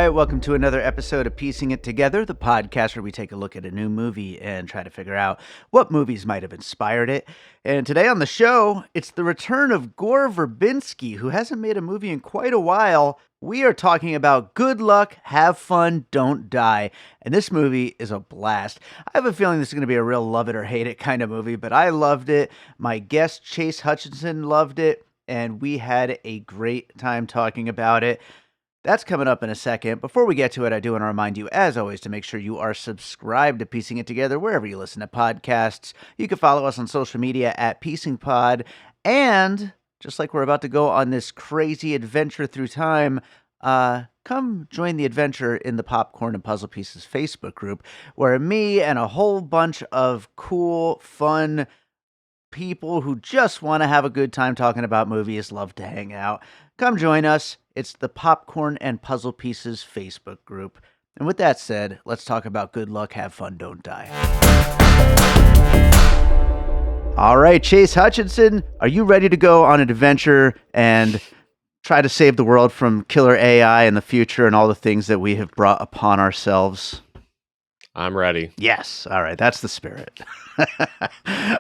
right, welcome to another episode of Piecing It Together, the podcast where we take a look at a new movie and try to figure out what movies might have inspired it. And today on the show, it's the return of Gore Verbinski, who hasn't made a movie in quite a while. We are talking about Good Luck, Have Fun, Don't Die. And this movie is a blast. I have a feeling this is going to be a real love it or hate it kind of movie, but I loved it. My guest, Chase Hutchinson, loved it, and we had a great time talking about it. That's coming up in a second. Before we get to it, I do want to remind you, as always, to make sure you are subscribed to Piecing It Together wherever you listen to podcasts. You can follow us on social media at PiecingPod. And just like we're about to go on this crazy adventure through time, come join the adventure in the Popcorn and Puzzle Pieces Facebook group, where me and a whole bunch of cool, fun people who just want to have a good time talking about movies love to hang out. Come join us. It's the Popcorn and Puzzle Pieces Facebook group. And with that said, let's talk about Good Luck, Have Fun, Don't Die. All right, Chase Hutchinson, are you ready to go on an adventure and try to save the world from killer AI in the future and all the things that we have brought upon ourselves? I'm ready. Yes. All right. That's the spirit.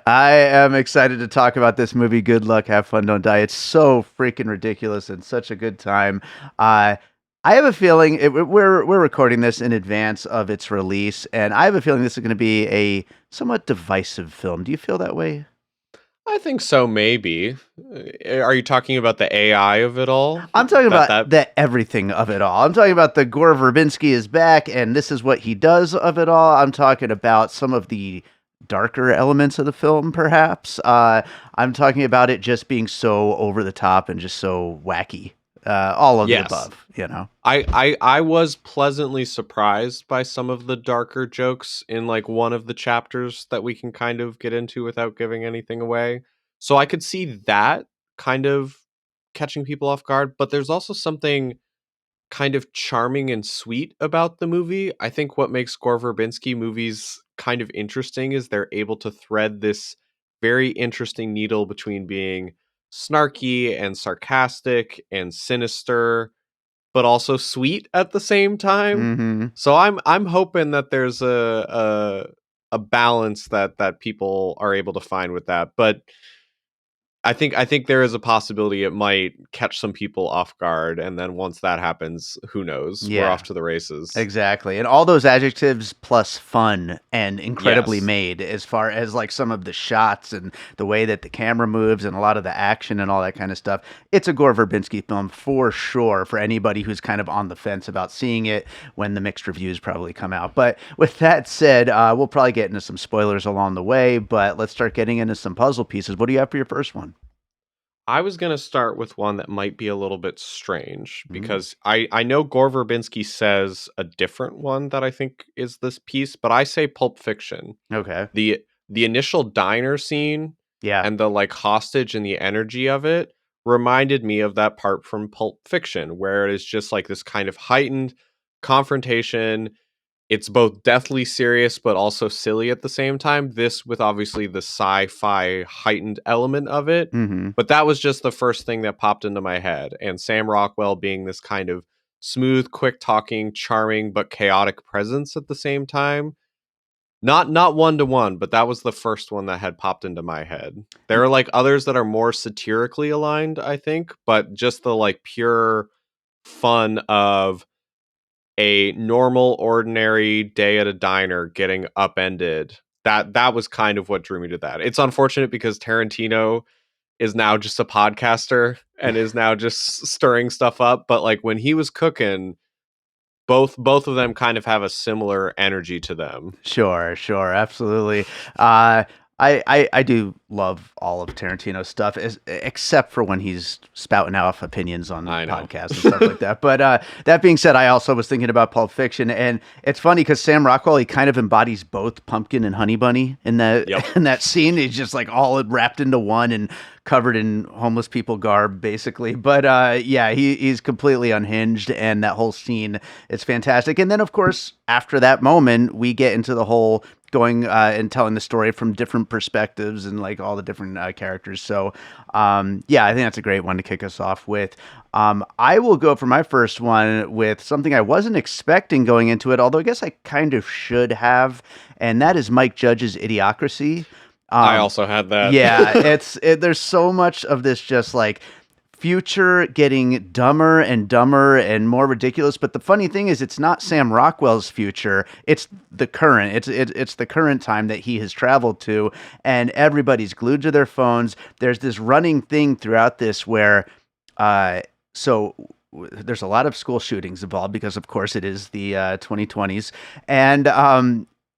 I am excited to talk about this movie, Good Luck, Have Fun, Don't Die. It's so freaking ridiculous and such a good time. I have a feeling we're recording this in advance of its release, and I have a feeling this is going to be a somewhat divisive film. Do you feel that way? I think so, maybe. Are you talking about the AI of it all? I'm talking about the everything of it all. I'm talking about the Gore Verbinski is back, and this is what he does of it all. I'm talking about some of the darker elements of the film, perhaps. I'm talking about it just being so over the top and just so wacky. All of the above, you know. I was pleasantly surprised by some of the darker jokes in like one of the chapters that we can kind of get into without giving anything away. So I could see that kind of catching people off guard, but there's also something kind of charming and sweet about the movie. I think what makes Gore Verbinski movies kind of interesting is they're able to thread this very interesting needle between being snarky and sarcastic and sinister, but also sweet at the same time. Mm-hmm. So I'm hoping that there's a balance that people are able to find with that. But I think there is a possibility it might catch some people off guard, and then once that happens, who knows? Yeah. We're off to the races. Exactly. And all those adjectives plus fun and incredibly made, as far as like some of the shots and the way that the camera moves and a lot of the action and all that kind of stuff. It's a Gore Verbinski film for sure, for anybody who's kind of on the fence about seeing it when the mixed reviews probably come out. But with that said, we'll probably get into some spoilers along the way, but let's start getting into some puzzle pieces. What do you have for your first one? I was going to start with one that might be a little bit strange because I know Gore Verbinski says a different one that I think is this piece, but I say Pulp Fiction. Okay. The initial diner scene and the like hostage and the energy of it reminded me of that part from Pulp Fiction where it is just like this kind of heightened confrontation. It's both deathly serious, but also silly at the same time. This with obviously the sci-fi heightened element of it. Mm-hmm. But that was just the first thing that popped into my head. And Sam Rockwell being this kind of smooth, quick talking, charming, but chaotic presence at the same time. Not 1-to-1, but that was the first one that had popped into my head. There are like others that are more satirically aligned, I think, but just the like pure fun of a normal, ordinary day at a diner getting upended. That was kind of what drew me to that. It's unfortunate because Tarantino is now just a podcaster and is now just stirring stuff up. But like when he was cooking, both of them kind of have a similar energy to them. Sure, absolutely. I do love all of Tarantino's stuff, except for when he's spouting off opinions on podcasts and stuff like that. But that being said, I also was thinking about Pulp Fiction, and it's funny because Sam Rockwell, he kind of embodies both Pumpkin and Honey Bunny in that in that scene. He's just like all wrapped into one and covered in homeless people garb, basically. But he's completely unhinged, and that whole scene is fantastic. And then, of course, after that moment, we get into the whole going and telling the story from different perspectives and like all the different characters. So, yeah, I think that's a great one to kick us off with. I will go for my first one with something I wasn't expecting going into it, although I guess I kind of should have, and that is Mike Judge's Idiocracy. I Um, also had that. yeah, there's so much of this just like future getting dumber and dumber and more ridiculous. But the funny thing is, it's not Sam Rockwell's future. It's the current. It's the current time that he has traveled to, and everybody's glued to their phones. There's this running thing throughout this where, uh, so. There's a lot of school shootings involved because, of course, it is the 2020s, and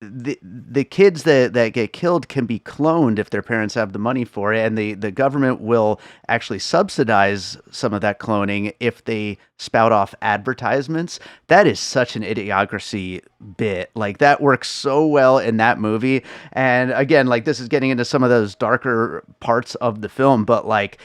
the kids that get killed can be cloned if their parents have the money for it, and the government will actually subsidize some of that cloning if they spout off advertisements. That is such an idiocracy bit. Like that works so well in that movie. And again, like this is getting into some of those darker parts of the film, but like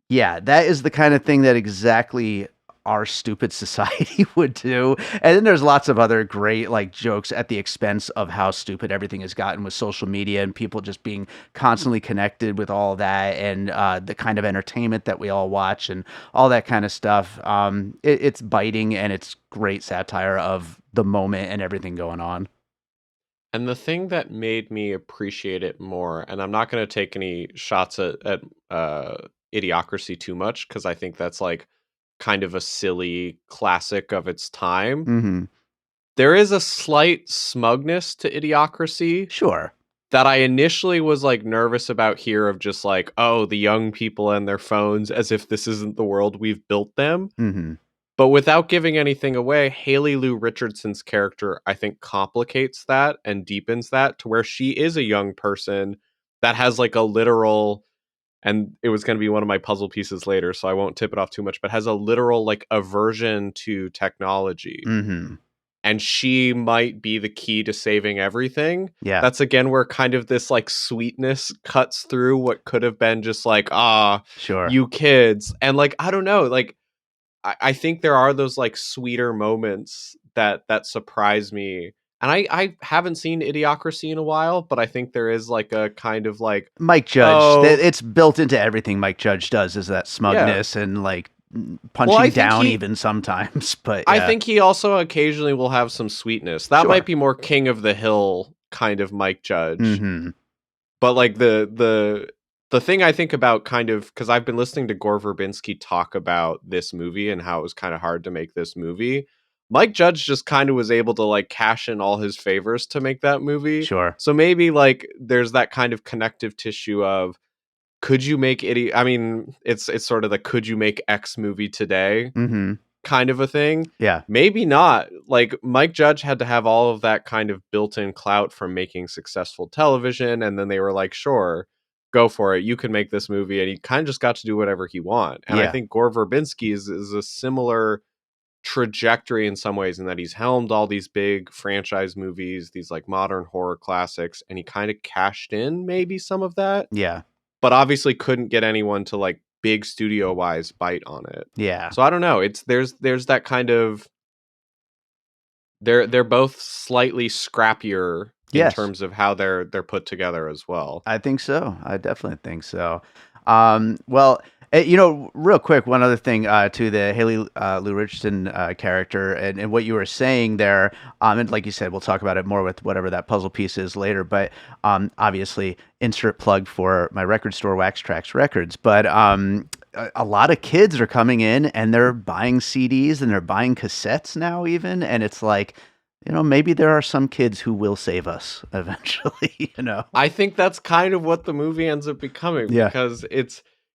yeah, that is the kind of thing that exactly our stupid society would do. And then there's lots of other great like jokes at the expense of how stupid everything has gotten with social media and people just being constantly connected with all that and the kind of entertainment that we all watch and all that kind of stuff. It's biting and it's great satire of the moment and everything going on. And the thing that made me appreciate it more, and I'm not going to take any shots at Idiocracy too much because I think that's like kind of a silly classic of its time. Mm-hmm. There is a slight smugness to Idiocracy Sure. that I initially was like nervous about here of just like, oh, the young people and their phones as if this isn't the world we've built them. Mm-hmm. But without giving anything away, Haley Lou Richardson's character, I think, complicates that and deepens that to where she is a young person that has like a literal, and it was going to be one of my puzzle pieces later, so I won't tip it off too much, but has a literal like aversion to technology. Mm-hmm. And she might be the key to saving everything. Yeah. That's again where kind of this like sweetness cuts through what could have been just like, Sure. you kids. And like, I don't know, like, I think there are those like sweeter moments that surprise me. And I haven't seen Idiocracy in a while, but I think there is like a kind of like, Mike Judge. oh, It's built into everything Mike Judge does is that yeah. smugness and like Well, I punching think down even sometimes. But I yeah, think he also occasionally will have some sweetness. That sure. might be more King of the Hill kind of Mike Judge. Mm-hmm. But like the thing I think about kind of because I've been listening to Gore Verbinski talk about this movie and how it was kind of hard to make this movie. Mike Judge just kind of was able to like cash in all his favors to make that movie. Sure. So maybe like there's that kind of connective tissue of could you make I mean, it's sort of the could you make X movie today Mm-hmm. kind of a thing. Yeah. Maybe not. Like Mike Judge had to have all of that kind of built-in clout from making successful television, and then they were like, sure, go for it. You can make this movie, and he kind of just got to do whatever he want. And I Yeah. think Gore Verbinski is a similar trajectory in some ways in that he's helmed all these big franchise movies, these like modern horror classics, and he kind of cashed in maybe some of that, Yeah. but obviously couldn't get anyone to like big studio wise bite on it. Yeah. So I don't know. It's there's that kind of they're both slightly scrappier in Yes. terms of how they're put together as well. I think so. I definitely think so. Well, real quick, one other thing to the Haley Lou Richardson character and what you were saying there, and like you said, we'll talk about it more with whatever that puzzle piece is later. But obviously, insert plug for my record store, Wax Trax Records. But a lot of kids are coming in and they're buying CDs and they're buying cassettes now, even, and it's like. Maybe there are some kids who will save us eventually. I think that's kind of what the movie ends up becoming Yeah. because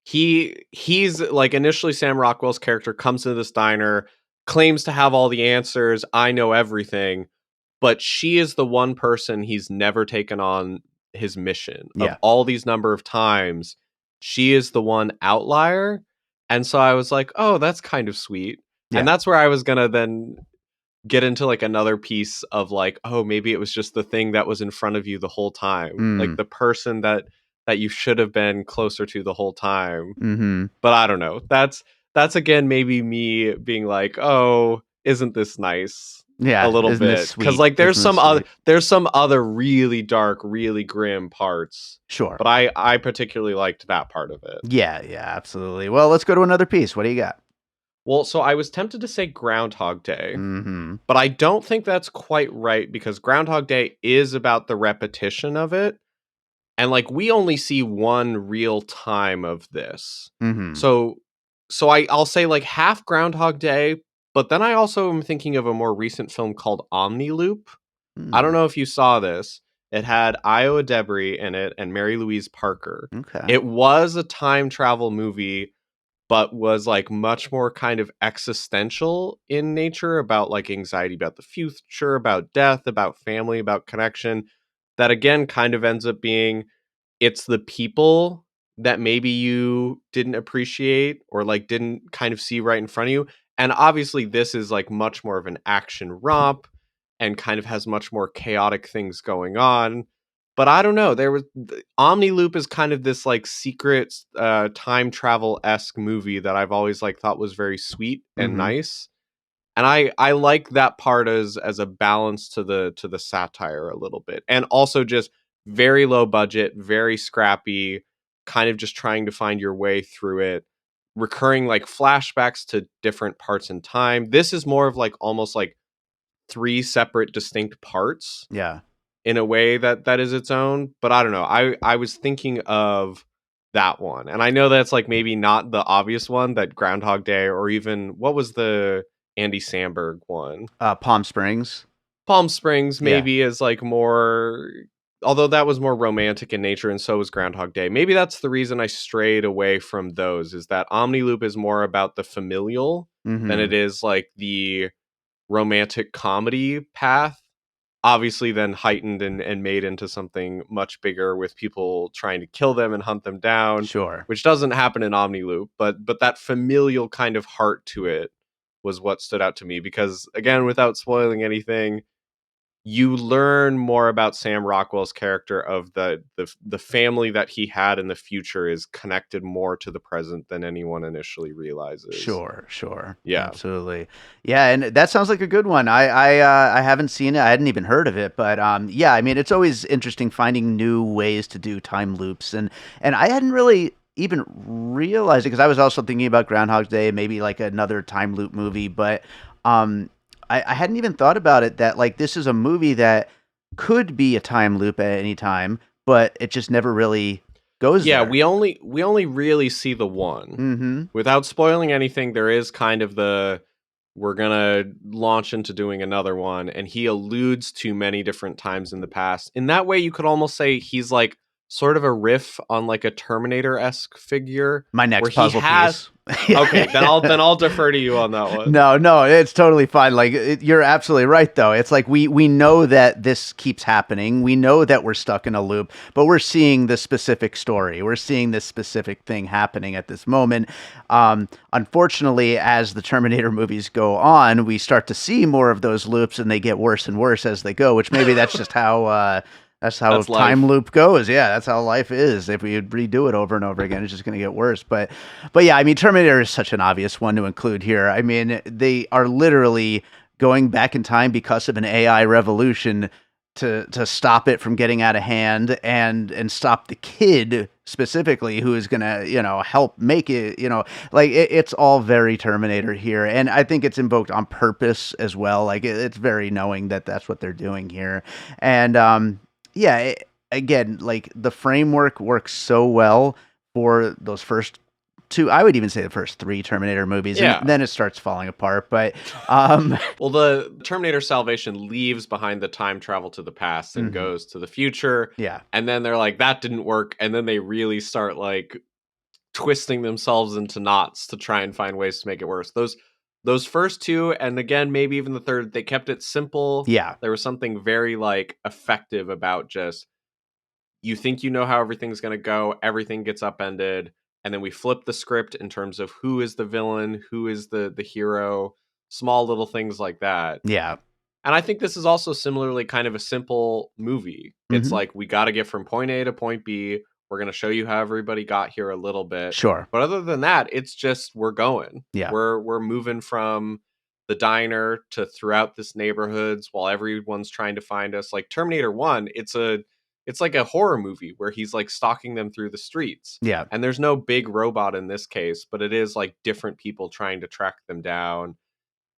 he's like initially Sam Rockwell's character comes into this diner, claims to have all the answers, I know everything, but she is the one person he's never taken on his mission. Of Yeah. all these number of times, she is the one outlier. And so I was like, oh, that's kind of sweet. Yeah. And that's where I was gonna then get into like another piece of like, oh, maybe it was just the thing that was in front of you the whole time, like the person that you should have been closer to the whole time. Mm-hmm. But I don't know. That's again maybe me being like, oh, isn't this nice? A Yeah, little isn't this bit, because sweet? like Isn't this sweet? there's some other really dark, really grim parts, Sure. but I particularly liked that part of it. Yeah, yeah, absolutely. Well, let's go to another piece. What do you got? Well, so I was tempted to say Groundhog Day, Mm-hmm. but I don't think that's quite right, because Groundhog Day is about the repetition of it. And like we only see one real time of this. Mm-hmm. So I'll say like half Groundhog Day, but then I also am thinking of a more recent film called Omni-Loop. I don't Mm. know if you saw this. It had Iowa Debris in it and Mary Louise Parker. Okay. It was a time travel movie, but was like much more kind of existential in nature, about like anxiety about the future, about death, about family, about connection. That again kind of ends up being, it's the people that maybe you didn't appreciate or like didn't kind of see right in front of you. And obviously this is like much more of an action romp and kind of has much more chaotic things going on. But I don't know, there was Omni Loop is kind of this like secret time travel-esque movie that I've always like thought was very sweet and Mm-hmm. nice. And I like that part as a balance to the satire a little bit. And also just very low budget, very scrappy, kind of just trying to find your way through it. Recurring like flashbacks to different parts in time. This is more of like almost like three separate distinct parts Yeah. in a way that is its own. But I don't know. I was thinking of that one. And I know that's like maybe not the obvious one, that Groundhog Day, or even what was the Andy Samberg one? Palm Springs. Palm Springs Yeah. maybe is like more, although that was more romantic in nature and so was Groundhog Day. Maybe that's the reason I strayed away from those, is that Omni Loop is more about the familial than Mm-hmm. it is like the romantic comedy path. Obviously then heightened and made into something much bigger with people trying to kill them and hunt them down, Sure. which doesn't happen in Omni Loop, but that familial kind of heart to it was what stood out to me, because again, without spoiling anything, you learn more about Sam Rockwell's character, of the family that he had in the future is connected more to the present than anyone initially realizes. Sure, sure. Yeah. Absolutely. Yeah, and that sounds like a good one. I haven't seen it. I hadn't even heard of it, but yeah, I mean, it's always interesting finding new ways to do time loops, and I hadn't really even realized it because I was also thinking about Groundhog Day, maybe like another time loop movie, but um I hadn't even thought about it that like this is a movie that could be a time loop at any time, but it just never really goes Yeah, there. we only really see the one. Mm-hmm. Without spoiling anything, there is kind of the, we're gonna launch into doing another one, and he alludes to many different times in the past. In that way, you could almost say he's like sort of a riff on like a Terminator-esque figure, My where next he puzzle has. piece. Okay, then I'll defer to you on that one. No, no, it's totally fine. Like you're absolutely right, though. It's like we know that this keeps happening. We know that we're stuck in a loop, but we're seeing the specific story. We're seeing this specific thing happening at this moment. Unfortunately, as the Terminator movies go on, we start to see more of those loops, and they get worse and worse as they go. Which maybe that's just how. That's how That's time life. loop goes. Yeah, that's how life is. If we redo it over and over again, it's just going to get worse. But yeah, I mean, Terminator is such an obvious one to include here. I mean, they are literally going back in time because of an AI revolution to stop it from getting out of hand and stop the kid specifically who is gonna help make it like it's all very Terminator here, and I think it's invoked on purpose as well. Like it's very knowing that that's what they're doing here, and yeah, again, like the framework works so well for those first two. I would even say the first three Terminator movies, and Yeah. then it starts falling apart. But um, Well, the Terminator Salvation leaves behind the time travel to the past and mhm, goes to the future. yeah, And then they're like, that didn't work. And then they really start like twisting themselves into knots to try and find ways to make it worse. Those first two, and again, maybe even the third, they kept it simple. yeah, There was something very like effective about just, you think you know how everything's going to go, everything gets upended, and then we flip the script in terms of who is the villain, who is the hero, small little things like that. yeah, And I think this is also similarly kind of a simple movie. It's hmm, like, we got to get from point A to point B. We're going to show you how everybody got here a little bit. sure, But other than that, it's just, we're going. yeah, We're moving from the diner to throughout this neighborhoods while everyone's trying to find us. Like Terminator 1, it's like a horror movie where he's like stalking them through the streets. Yeah. And there's no big robot in this case, but it is like different people trying to track them down.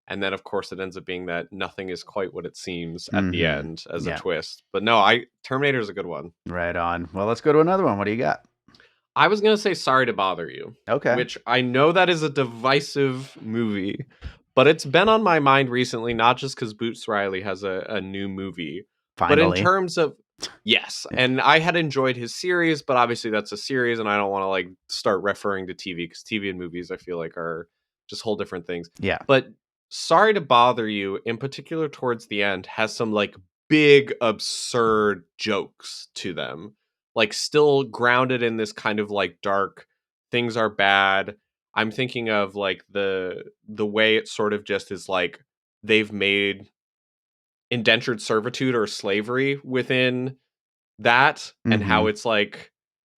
And then of course it ends up being that nothing is quite what it seems at the Mm-hmm. end as a Yeah. twist. But no, I Terminator is a good one. Right on. Well, let's go to another one. What do you got? I was going to say Sorry to Bother You, Okay. which I know that is a divisive movie, but it's been on my mind recently, not just because Boots Riley has a new movie, but in Finally. terms of, yes, and I had enjoyed his series, but obviously that's a series, and I don't want to like start referring to TV, because TV and movies I feel like are just whole different things. Yeah. But Sorry to Bother You, in particular towards the end, has some like big, absurd jokes to them, like still grounded in this kind of like dark things are bad. I'm thinking of like the way it sort of just is like they've made indentured servitude or slavery within that, and how Mm-hmm. it's like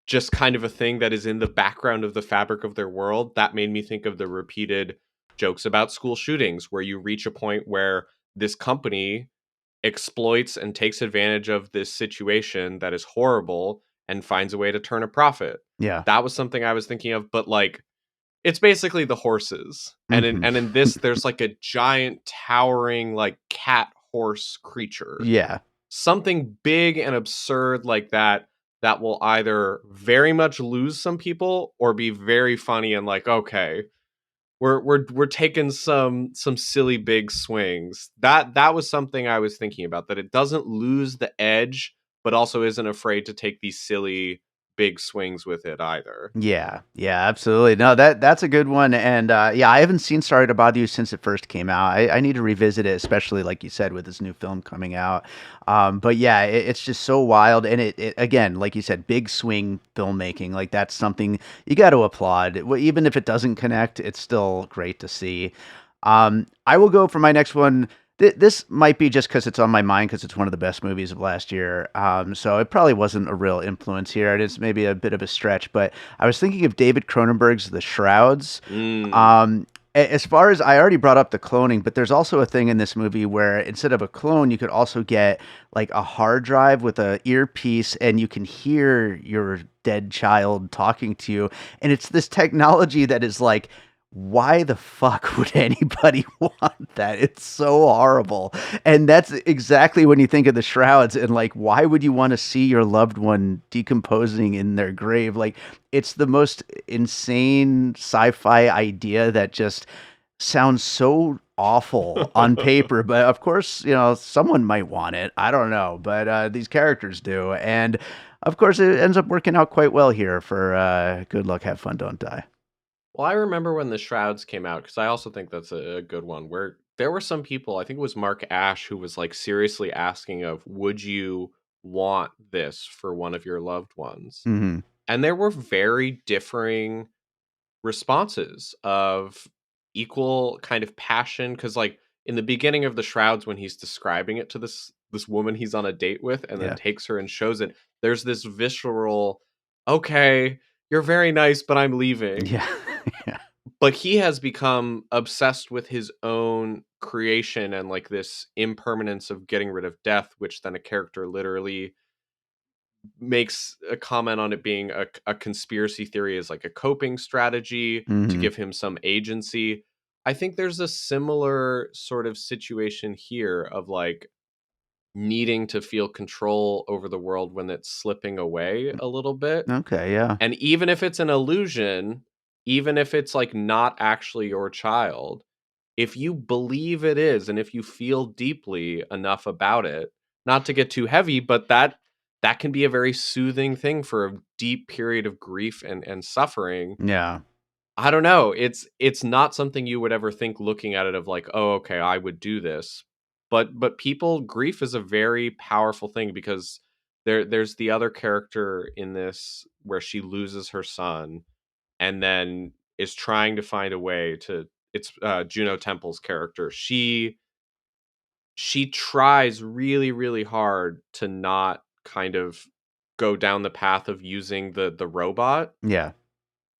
just kind of a thing that is in the background of the fabric of their world. That made me think of the repeated jokes about school shootings, where you reach a point where this company exploits and takes advantage of this situation that is horrible and finds a way to turn a profit. Yeah. That was something I was thinking of, but like it's basically the horses. Mm-hmm. And in this there's like a giant towering like cat horse creature. Yeah. Something big and absurd like that that will either very much lose some people or be very funny and like, okay, we're taking some silly big swings. That was something I was thinking about, that it doesn't lose the edge, but also isn't afraid to take these silly big swings with it either. Yeah, yeah, absolutely. No, that's a good one, and yeah, I haven't seen Sorry to Bother You since it first came out. I need to revisit it, especially like you said with this new film coming out. But yeah, it's just so wild, and it again, like you said, big swing filmmaking. Like that's something you got to applaud. Even if it doesn't connect, it's still great to see. I will go for my next one. This might be just because it's on my mind because it's one of the best movies of last year. So it probably wasn't a real influence here. It is maybe a bit of a stretch, but I was thinking of David Cronenberg's The Shrouds. Mm. Um, as far as I already brought up the cloning, but there's also a thing in this movie where instead of a clone, you could also get like a hard drive with a earpiece and you can hear your dead child talking to you. And it's this technology that is like, why the fuck would anybody want that? It's so horrible. And that's exactly when you think of the Shrouds and like, why would you want to see your loved one decomposing in their grave? Like, it's the most insane sci-fi idea that just sounds so awful on paper. But of course, someone might want it. I don't know. But these characters do. And of course, it ends up working out quite well here for Good Luck, Have Fun, Don't Die. Well, I remember when the Shrouds came out, because I also think that's a good one, where there were some people, I think it was Mark Ash, who was like seriously asking of, would you want this for one of your loved ones? Hmm. And there were very differing responses of equal kind of passion, because like in the beginning of the Shrouds, when he's describing it to this woman he's on a date with and then Yeah. takes her and shows it, there's this visceral, okay, you're very nice, but I'm leaving. Yeah. Yeah. But he has become obsessed with his own creation and like this impermanence of getting rid of death, which then a character literally makes a comment on it being a conspiracy theory as like a coping strategy to Hmm. give him some agency. I think there's a similar sort of situation here of like needing to feel control over the world when it's slipping away a little bit. Okay. Yeah. And even if it's an illusion, even if it's like not actually your child, if you believe it is and if you feel deeply enough about it, not to get too heavy, but that can be a very soothing thing for a deep period of grief and suffering. Yeah. I don't know. It's not something you would ever think looking at it of like, oh, okay, I would do this. But people, grief is a very powerful thing, because there's the other character in this where she loses her son and then is trying to find a way to, it's Juno Temple's character. She tries really, really hard to not kind of go down the path of using the robot, Yeah.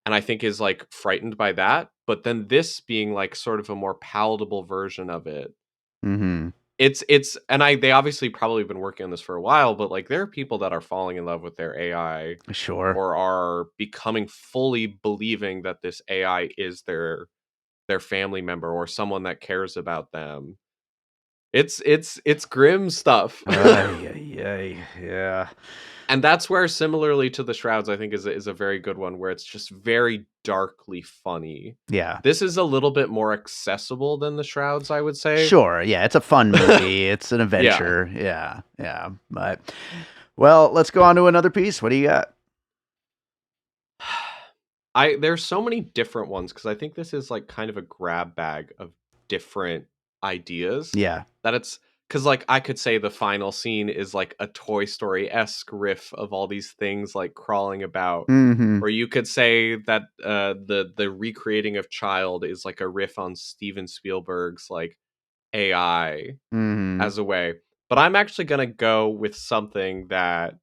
and I think is like frightened by that. but then this being like sort of a more palatable version of it. Mm-hmm. It's and they obviously probably been working on this for a while, but like there are people that are falling in love with their AI Sure. or are becoming fully believing that this AI is their family member or someone that cares about them. It's grim stuff. Ay, ay, ay. Yeah. And that's where, similarly to the Shrouds, I think is a very good one, where it's just very darkly funny. Yeah. This is a little bit more accessible than the Shrouds, I would say. Sure. Yeah. It's a fun movie. It's an Yeah. adventure. Yeah. Yeah. But, well, let's go on to another piece. What do you got? There's so many different ones because I think this is like kind of a grab bag of different ideas Yeah. that it's because like I could say the final scene is like a Toy Story-esque riff of all these things like crawling about. Mm-hmm. Or you could say that the recreating of Child is like a riff on Steven Spielberg's like AI Mm-hmm. as a way. But I'm actually gonna go with something that,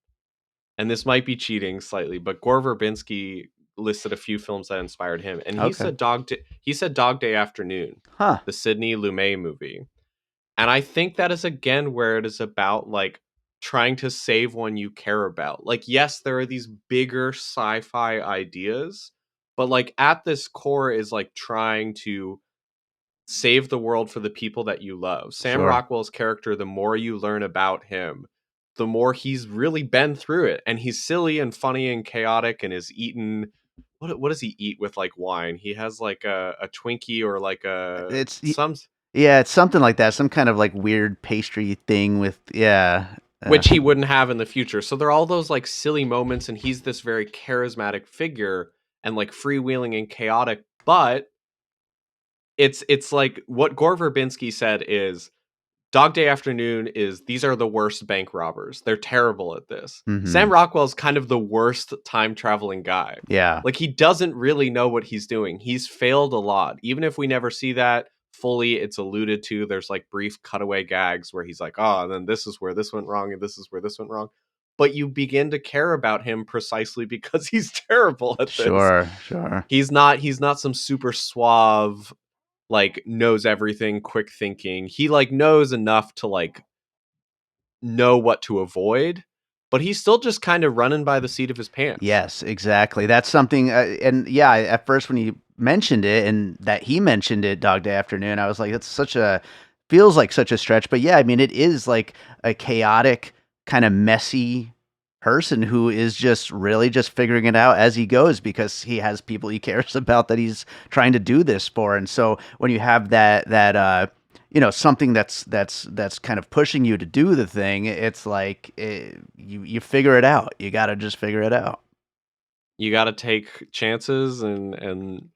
and this might be cheating slightly, but Gore Verbinski listed a few films that inspired him, and he Okay. said Dog Day Afternoon, Huh. the Sidney Lumet movie. And I think that is again where it is about like trying to save one you care about. Like, yes, there are these bigger sci-fi ideas, but like at this core is like trying to save the world for the people that you love. Sam Sure. Rockwell's character, the more you learn about him, the more he's really been through it. And he's silly and funny and chaotic and is eaten. What does he eat with like wine? He has like a Twinkie or like a It's some Yeah, it's something like that. Some kind of like weird pastry thing with yeah. which he wouldn't have in the future. So there are all those like silly moments, and he's this very charismatic figure and like freewheeling and chaotic. But it's like what Gore Verbinski said is Dog Day Afternoon is these are the worst bank robbers. They're terrible at this. Mm-hmm. Sam Rockwell's kind of the worst time traveling guy. Yeah. Like he doesn't really know what he's doing. He's failed a lot. Even if we never see that fully, it's alluded to. There's like brief cutaway gags where he's like, oh, and then this is where this went wrong, and this is where this went wrong. But you begin to care about him precisely because he's terrible at this. Sure. Sure. He's not some super suave, like knows everything, quick thinking. He like knows enough to like know what to avoid, but he's still just kind of running by the seat of his pants. Yes, exactly. That's something. And yeah, at first when you mentioned it and that he mentioned it, Dog Day Afternoon, I was like, it's such a feels like such a stretch. But yeah, I mean, it is like a chaotic, kind of messy person who is just really just figuring it out as he goes because he has people he cares about that he's trying to do this for. And so when you have something that's kind of pushing you to do the thing, it's like you figure it out. You got to just figure it out. You got to take chances, and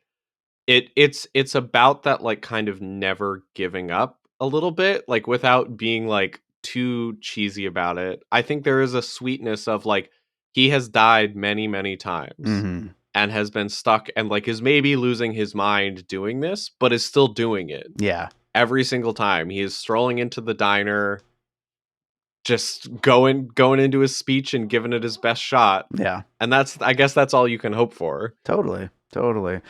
it's about that like kind of never giving up a little bit, like without being like too cheesy about it. I think there is a sweetness of like he has died many times Hmm. and has been stuck and like is maybe losing his mind doing this, but is still doing it Yeah. every single time. He is strolling into the diner, just going into his speech and giving it his best shot. Yeah. And I guess that's all you can hope for. Totally. Totally.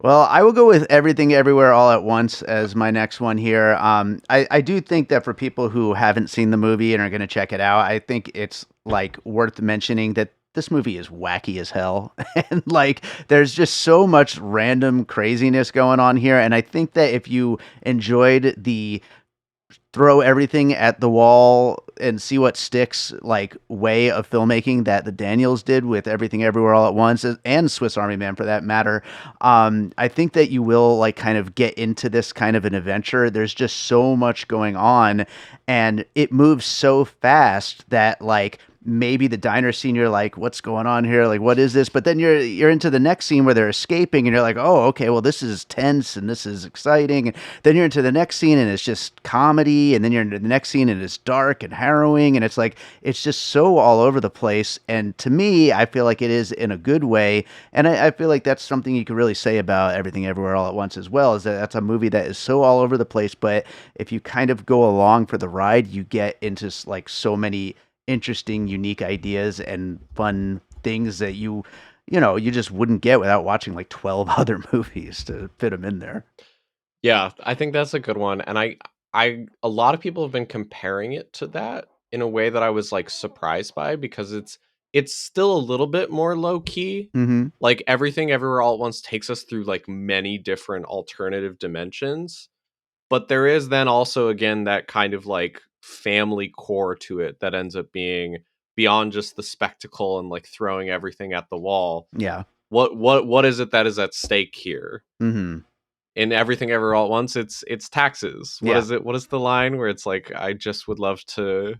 Well, I will go with Everything Everywhere All at Once as my next one here. I do think that for people who haven't seen the movie and are going to check it out, I think it's like worth mentioning that this movie is wacky as hell. And like there's just so much random craziness going on here. And I think that if you enjoyed the throw everything at the wall and see what sticks like way of filmmaking that the Daniels did with Everything Everywhere All at Once and Swiss Army Man for that matter. I think that you will like kind of get into this kind of an adventure. There's just so much going on and it moves so fast that like maybe the diner scene you're like what's going on here, like what is this, but then you're into the next scene where they're escaping and you're like, oh okay, well this is tense and this is exciting, and then you're into the next scene and it's just comedy, and then you're into the next scene and it's dark and harrowing, and it's like it's just so all over the place. And to me I feel like it is in a good way, and I feel like that's something you could really say about Everything Everywhere All at Once as well, is that that's a movie that is so all over the place, but if you kind of go along for the ride you get into like so many interesting, unique ideas and fun things that you just wouldn't get without watching like 12 other movies to fit them in there. Yeah, I think that's a good one, and a lot of people have been comparing it to that in a way that I was like surprised by because it's still a little bit more low key. Mm-hmm. Like Everything Everywhere All at Once takes us through like many different alternative dimensions, but there is then also again that kind of like family core to it that ends up being beyond just the spectacle and like throwing everything at the wall. Yeah. What is it that is at stake here? Mm-hmm. In Everything Ever All at Once, it's taxes. What Yeah. is it? What is the line where it's like, I just would love to,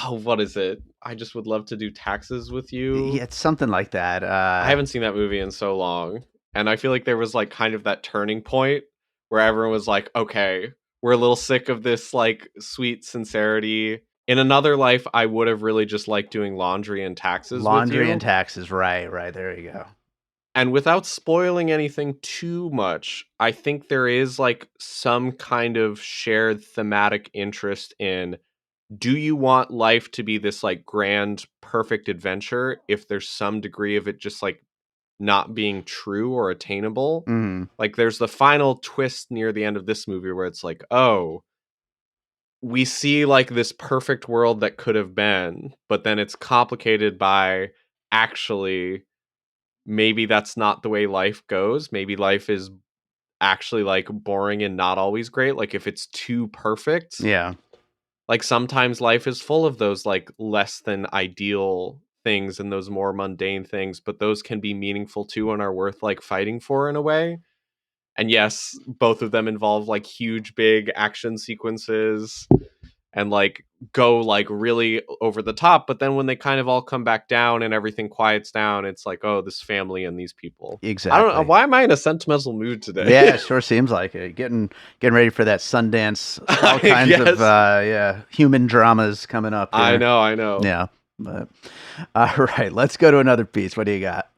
oh, what is it? I just would love to do taxes with Yeah, you. it's something like that. I haven't seen that movie in so long. And I feel like there was like kind of that turning point where everyone was like, okay, we're a little sick of this like sweet sincerity. In another life, I would have really just liked doing laundry and taxes with Laundry and you. taxes. Right. There you go. And without spoiling anything too much, I think there is like some kind of shared thematic interest in, do you want life to be this like grand, perfect adventure if there's some degree of it just like not being true or attainable? Mm-hmm. Like there's the final twist near the end of this movie where it's like, oh, we see like this perfect world that could have been, but then it's complicated by actually maybe that's not the way life goes. Maybe life is actually like boring and not always great. Like if it's too perfect, Yeah. like sometimes life is full of those like less than ideal things and those more mundane things, but those can be meaningful too and are worth like fighting for in a way. And yes, both of them involve like huge big action sequences and like go like really over the top, but then when they kind of all come back down and everything quiets down, it's like, oh, this family and these people. I don't know, Exactly. why am I in a sentimental mood today? Yeah, it sure seems like it. Getting ready for that Sundance. All I kinds of guess. human dramas coming up I here. know, I know. Yeah. But all right, let's go to another piece. What do you got?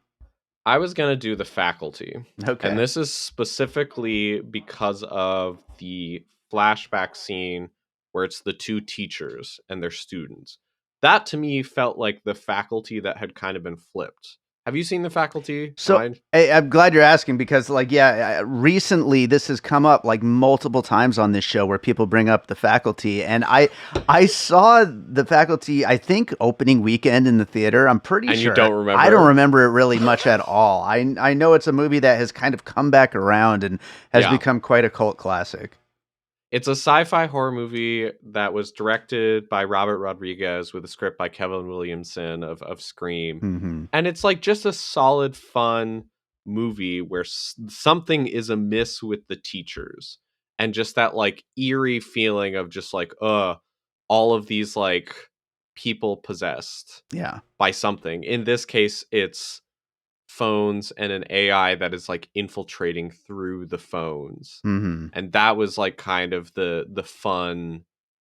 I was gonna do The Faculty, and Okay. this is specifically because of the flashback scene where it's the two teachers and their students. That to me felt like the faculty that had kind of been flipped. Have you seen The Faculty? Am So I? I'm glad you're asking because, like, yeah, recently this has come up like multiple times on this show where people bring up the faculty, and I saw the faculty. I think opening weekend in the theater. I'm pretty And you sure. don't I don't remember? remember it really much at all. I know it's a movie that has kind of come back around and has Yeah. become quite a cult classic. It's a sci-fi horror movie that was directed by Robert Rodriguez with a script by Kevin Williamson of Scream. Hmm. And it's like just a solid, fun movie where something is amiss with the teachers. And just that like eerie feeling of just like, all of these like people possessed Yeah. by something. In this case, it's phones and an AI that is like infiltrating through the phones. Hmm. And that was like kind of the fun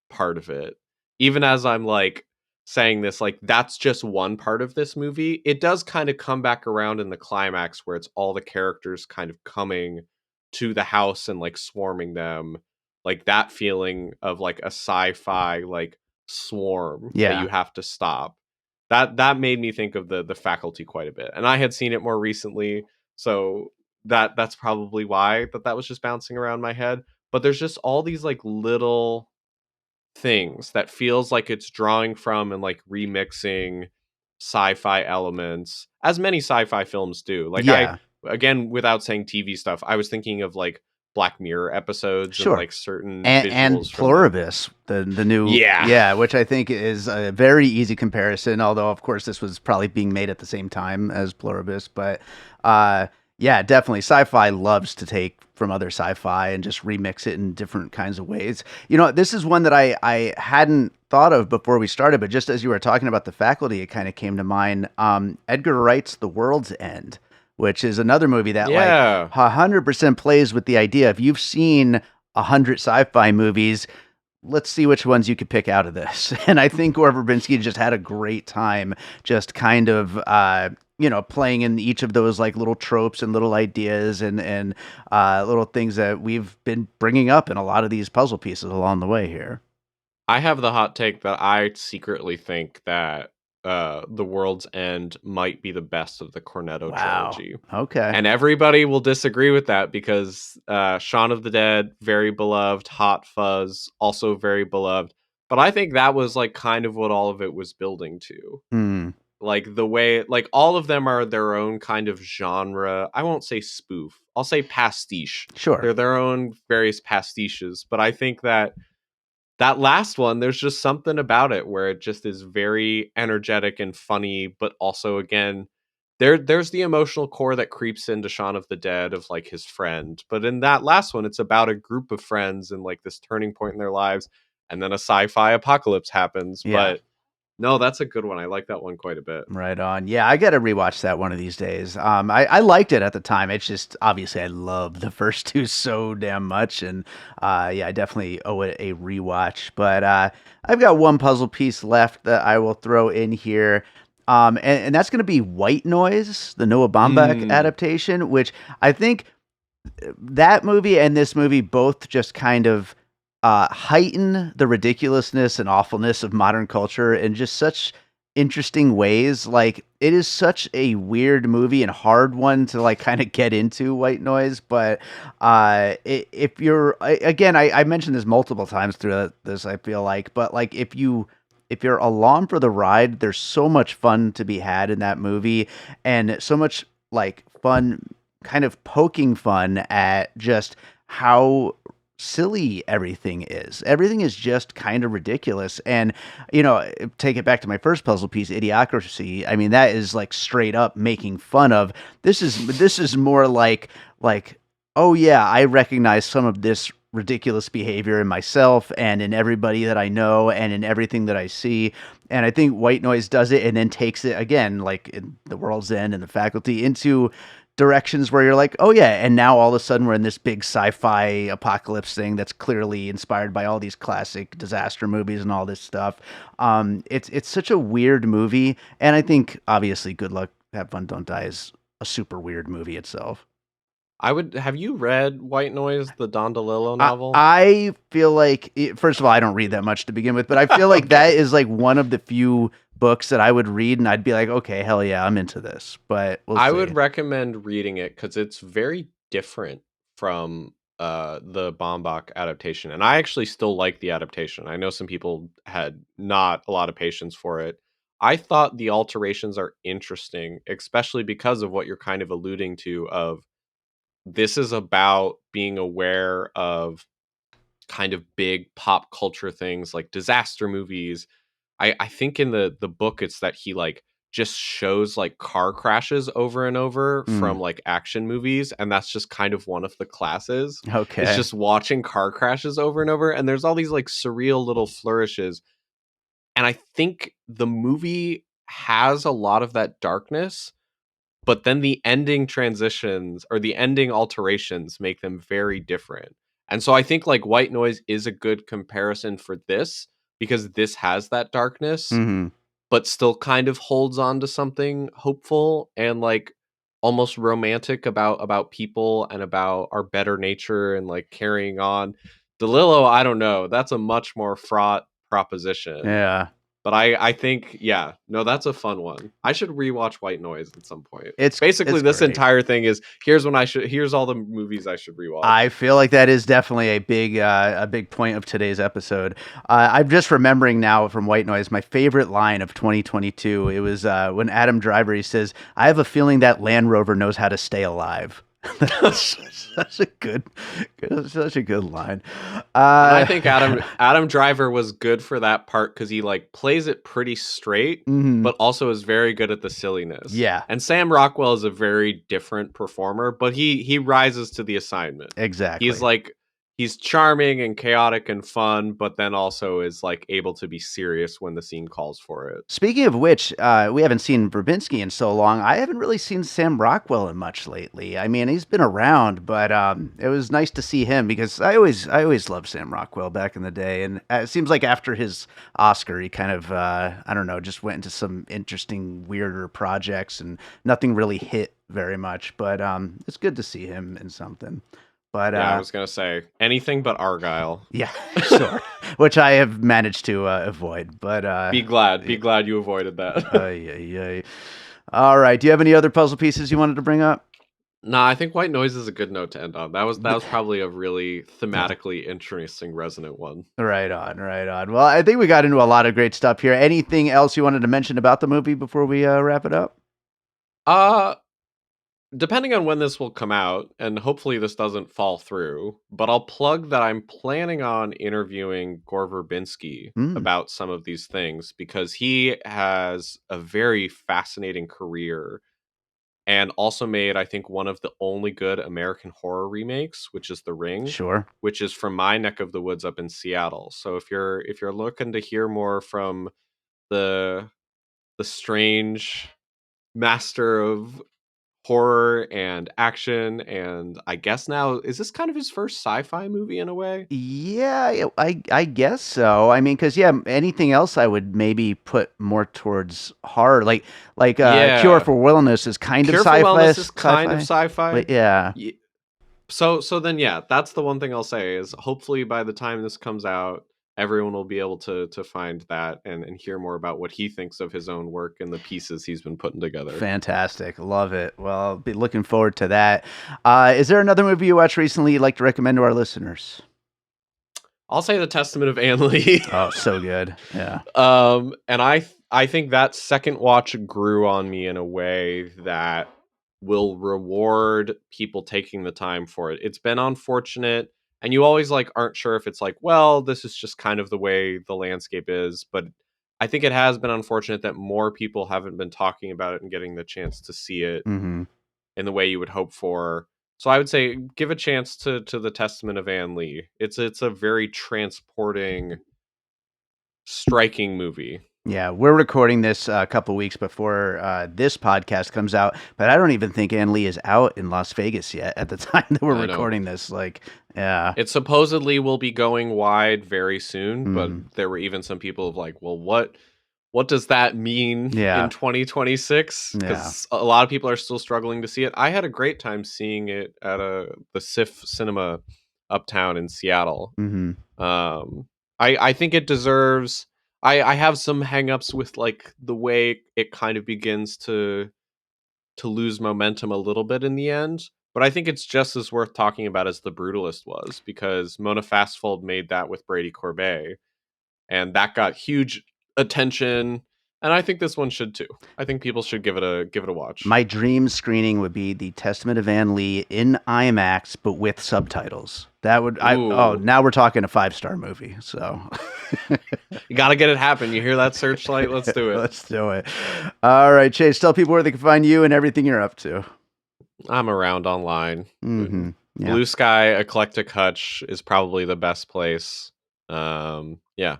part of it. Even as I'm like saying this, like that's just one part of this movie. It does kind of come back around in the climax where it's all the characters kind of coming to the house and like swarming them. Like that feeling of like a sci-fi like swarm that Yeah. you have to stop. That made me think of the faculty quite a bit. And I had seen it more recently, so that's probably why that was just bouncing around my head. But there's just all these like little things that feels like it's drawing from and like remixing sci-fi elements, as many sci-fi films do. Like I, Yeah. again, without saying TV stuff, I was thinking of like Black Mirror episodes and Sure. like certain And visuals from them. Pluribus, the new, Yeah. yeah, which I think is a very easy comparison. Although, of course, this was probably being made at the same time as Pluribus, but yeah, definitely, sci-fi loves to take from other sci-fi and just remix it in different kinds of ways. This is one that I hadn't thought of before we started, but just as you were talking about the faculty, it kind of came to mind. Edgar Wright's The World's End, which is another movie that like Yeah. 100% plays with the idea. If you've seen 100 sci-fi movies, let's see which ones you could pick out of this. And I think Gore Verbinski just had a great time just kind of playing in each of those like little tropes and little ideas and little things that we've been bringing up in a lot of these puzzle pieces along the way here. I have the hot take that I secretly think that The World's End might be the best of the Cornetto Wow. trilogy. Okay. And everybody will disagree with that because Shaun of the Dead, very beloved, Hot Fuzz, also very beloved. But I think that was like kind of what all of it was building to. Hmm. Like the way, like all of them are their own kind of genre. I won't say spoof. I'll say pastiche. Sure. They're their own various pastiches. But I think that that last one, there's just something about it where it just is very energetic and funny, but also again, there's the emotional core that creeps into Shaun of the Dead of like his friend. But in that last one, it's about a group of friends and like this turning point in their lives, and then a sci-fi apocalypse happens. Yeah. But no, that's a good one. I like that one quite a bit. Right on. Yeah, I got to rewatch that one of these days. I liked it at the time. It's just obviously I love the first two so damn much, and yeah, I definitely owe it a rewatch. But I've got one puzzle piece left that I will throw in here. And that's going to be White Noise, the Noah Baumbach Mm. adaptation, which I think that movie and this movie both just kind of heighten the ridiculousness and awfulness of modern culture in just such interesting ways. Like it is such a weird movie and hard one to like kind of get into, White Noise. But if you're again, I mentioned this multiple times throughout this, I feel like, but like if you're along for the ride, there's so much fun to be had in that movie and so much like fun kind of poking fun at just how silly everything is. Everything is just kind of ridiculous. And, you know, take it back to my first puzzle piece, Idiocracy. I mean, that is like straight up making fun of. This is more like, oh yeah, I recognize some of this ridiculous behavior in myself and in everybody that I know and in everything that I see. And I think White Noise does it and then takes it again, like in The World's End and The Faculty, into directions where you're like, oh yeah, and now all of a sudden we're in this big sci-fi apocalypse thing that's clearly inspired by all these classic disaster movies and all this stuff. It's such a weird movie, and I think obviously Good Luck, Have Fun, Don't Die is a super weird movie itself. I would have you read White Noise, the Don DeLillo I, novel? I feel like first of all, I don't read that much to begin with, but I feel like that is like one of the few books that I would read and I'd be like, okay, hell yeah, I'm into this. But we'll I see. would recommend reading it because it's very different from the Baumbach adaptation. And I actually still like the adaptation. I know some people had not a lot of patience for it. I thought the alterations are interesting, especially because of what you're kind of alluding to of this is about being aware of kind of big pop culture things like disaster movies. I think in the book it's that he like just shows like car crashes over and over Mm, from like action movies, and that's just kind of one of the classes. It's okay. just watching car crashes over and over, and there's all these like surreal little flourishes. And I think the movie has a lot of that darkness, but then the ending transitions or the ending alterations make them very different. And so I think like White Noise is a good comparison for this because this has that darkness Hmm. but still kind of holds on to something hopeful and like almost romantic about people and about our better nature and like carrying on. DeLillo, I don't know. That's a much more fraught proposition. Yeah. But I think, yeah, no, that's a fun one. I should rewatch White Noise at some point. Basically, It's this great. entire thing is here's all the movies I should rewatch. I feel like that is definitely a big point of today's episode. I'm just remembering now from White Noise my favorite line of 2022. It was when Adam Driver he says, "I have a feeling that Land Rover knows how to stay alive." That's such a good line. And I think Adam Driver was good for that part because he like plays it pretty straight, Mhm. but also is very good at the silliness. Yeah, And Sam Rockwell is a very different performer, but he rises to the assignment. He's exactly. like he's charming and chaotic and fun, but then also is like able to be serious when the scene calls for it. Speaking of which, we haven't seen Verbinski in so long. I haven't really seen Sam Rockwell in much lately. I mean, he's been around, but it was nice to see him because I always loved Sam Rockwell back in the day. And it seems like after his Oscar, he kind of I don't know, just went into some interesting, weirder projects, and nothing really hit very much. But it's good to see him in something. But Yeah, I was gonna say anything but Argyle. yeah, sure. Which I have managed to avoid. But Be glad you avoided that. yeah. All right. Do you have any other puzzle pieces you wanted to bring up? Nah, I think White Noise is a good note to end on. That was probably a really Yeah. thematically interesting, resonant one. Right on, right on. Well, I think we got into a lot of great stuff here. Anything else you wanted to mention about the movie before we wrap it up? Uh Depending on when this will come out, and hopefully this doesn't fall through, but I'll plug that I'm planning on interviewing Gore Verbinski Mm, about some of these things because he has a very fascinating career and also made, I think, one of the only good American horror remakes, which is The Ring, sure. which is from my neck of the woods up in Seattle. So if you're looking to hear more from the the strange master of horror and action, and I guess now is this kind of his first sci-fi movie in a way? I guess so. I mean, because yeah, anything else I would maybe put more towards horror, like Cure Yeah. for Wellness is kind of Cure for sci-fi, Wellness is kind of sci-fi. but yeah, Ye- So then yeah, that's the one thing I'll say is hopefully by the time this comes out, everyone will be able to find that and hear more about what he thinks of his own work and the pieces he's been putting together. fantastic, love it. Well, I'll be looking forward to that. Is there another movie you watched recently you'd like to recommend to our listeners? I'll say The Testament of Anne Lee. Oh, so good. Yeah. And I think that second watch grew on me in a way that will reward people taking the time for it. It's been unfortunate, and you always like aren't sure if it's like, well, this is just kind of the way the landscape is, but I think it has been unfortunate that more people haven't been talking about it and getting the chance to see it Mm-hmm. in the way you would hope for. So I would say give a chance to The Testament of Anne Lee. It's a very transporting, striking movie. Yeah, we're recording this a couple weeks before this podcast comes out, but I don't even think Ann Lee is out in Las Vegas yet at the time that we're I know. recording this. Like, yeah. It supposedly will be going wide very soon, but Mm. there were even some people of like, well, what does that mean Yeah. in 2026? Yeah. Because a lot of people are still struggling to see it. I had a great time seeing it at the SIF Cinema uptown in Seattle. Mm-hmm. I think it deserves. I have some hangups with like the way it kind of begins to lose momentum a little bit in the end. But I think it's just as worth talking about as The Brutalist was, because Mona Fastfold made that with Brady Corbet, and that got huge attention. And I think this one should too. I think people should give it a watch. My dream screening would be The Testament of Ann Lee in IMAX, but with subtitles. That would Ooh. now we're talking a 5-star movie. So You got to get it happen. You hear that, Searchlight? Let's do it. let's do it. All right, Chase, tell people where they can find you and everything you're up to. I'm around online. Mm-hmm. Yeah. Blue Sky Eclectic Hutch is probably the best place. Yeah,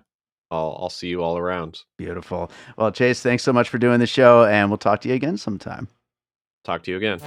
I'll see you all around. Beautiful. Well, Chase, thanks so much for doing the show, and we'll talk to you again sometime. Talk to you again.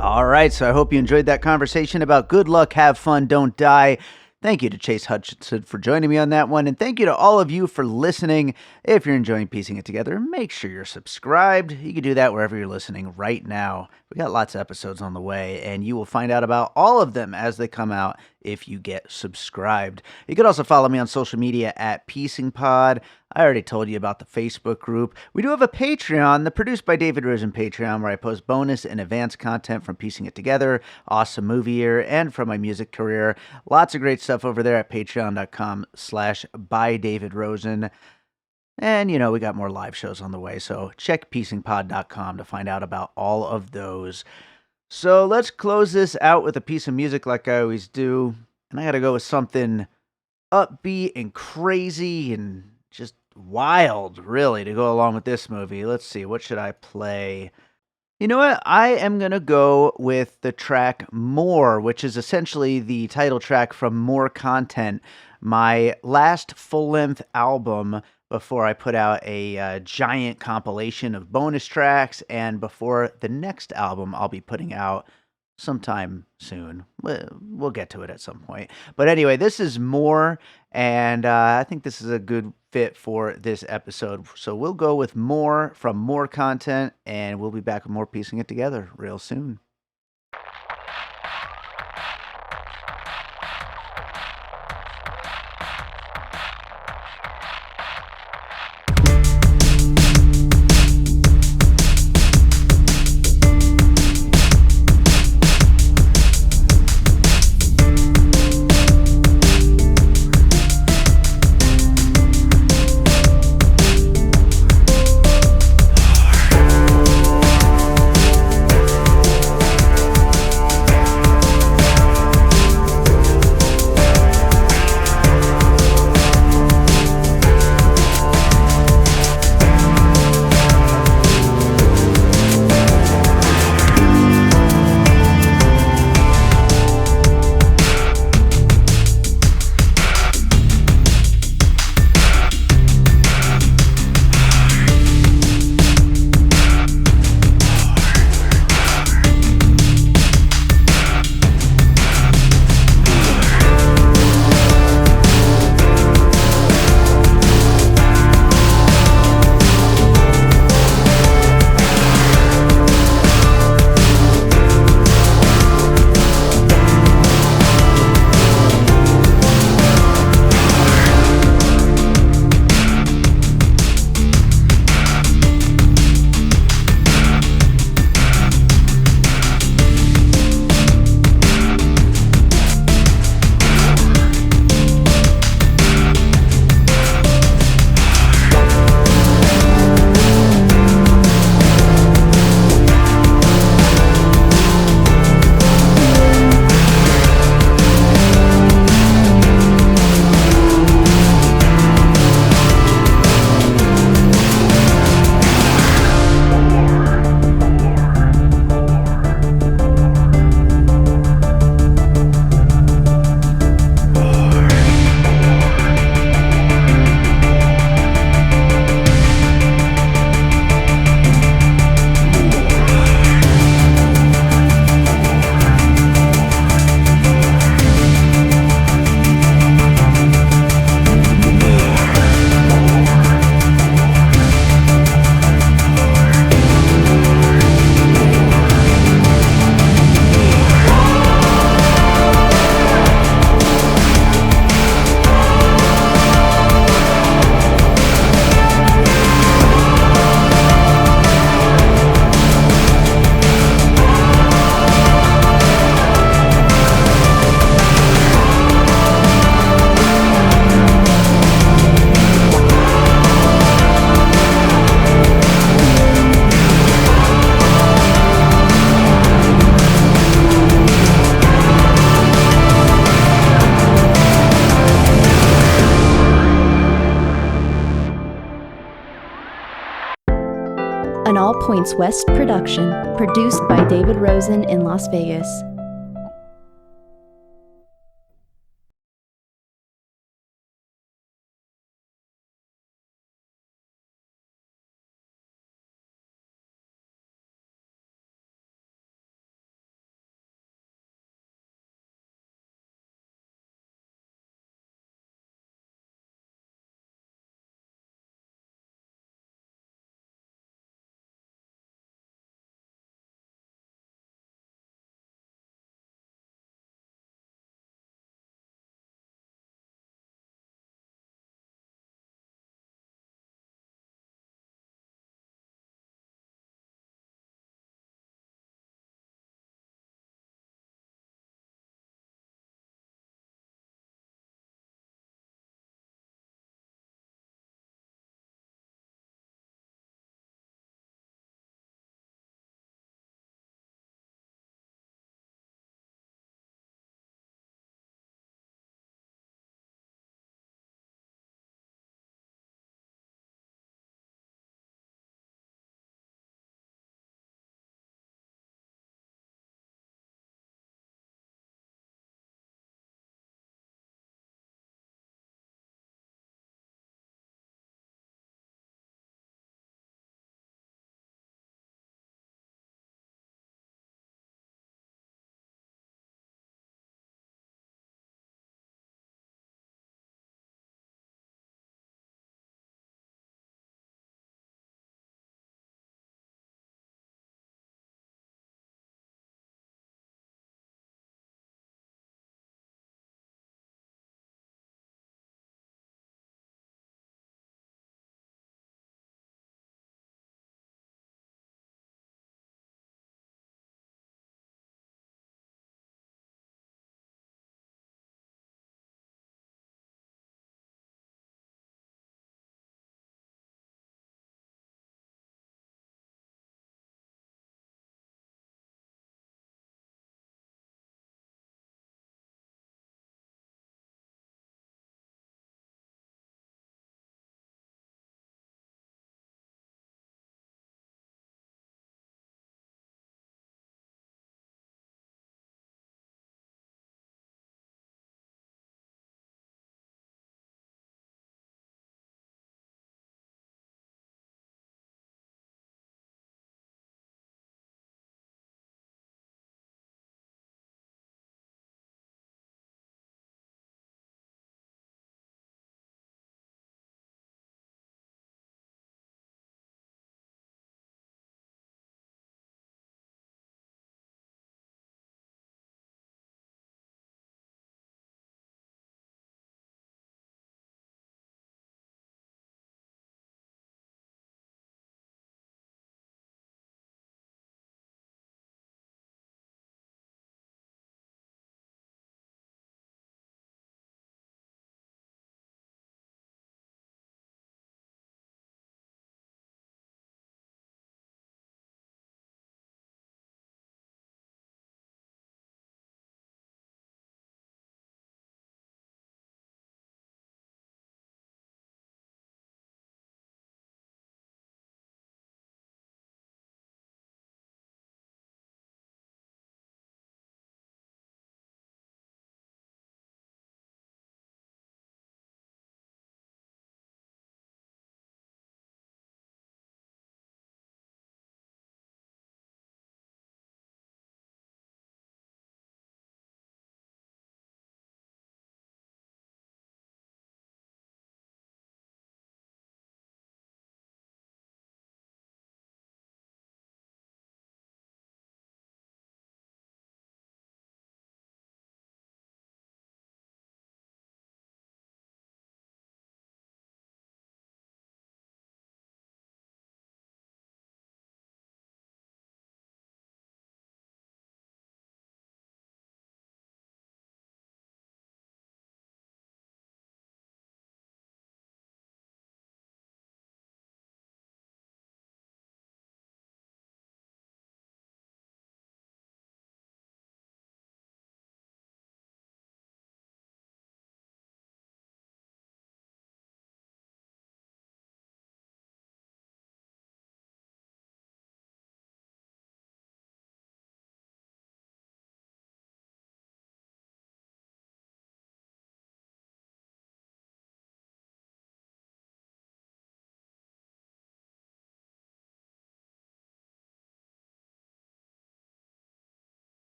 All right, so I hope you enjoyed that conversation about good luck, have fun, don't die. Thank you to Chase Hutchinson for joining me on that one, and thank you to all of you for listening. If you're enjoying piecing it together, make sure you're subscribed. You can do that wherever you're listening right now. We got lots of episodes on the way, and you will find out about all of them as they come out if you get subscribed. You can also follow me on social media at PiecingPod. I already told you about the Facebook group. We do have a Patreon, the Produced by David Rosen Patreon, where I post bonus and advanced content from Piecing It Together, Awesome Movie Year, and from my music career. Lots of great stuff over there at patreon.com/bydavidrosen. And, you know, we got more live shows on the way, so check piecingpod.com to find out about all of those. So let's close this out with a piece of music like I always do. And I gotta go with something upbeat and crazy and just wild, really, to go along with this movie. Let's see, what should I play? You know what? I am going to go with the track More, which is essentially the title track from More Content, my last full-length album before I put out a giant compilation of bonus tracks, and before the next album I'll be putting out sometime soon. We'll get to it at some point. But anyway, this is More, and I think this is a good fit for this episode. So we'll go with More from More Content, and we'll be back with more Piecing It Together real soon. All Points West production, produced by David Rosen in Las Vegas.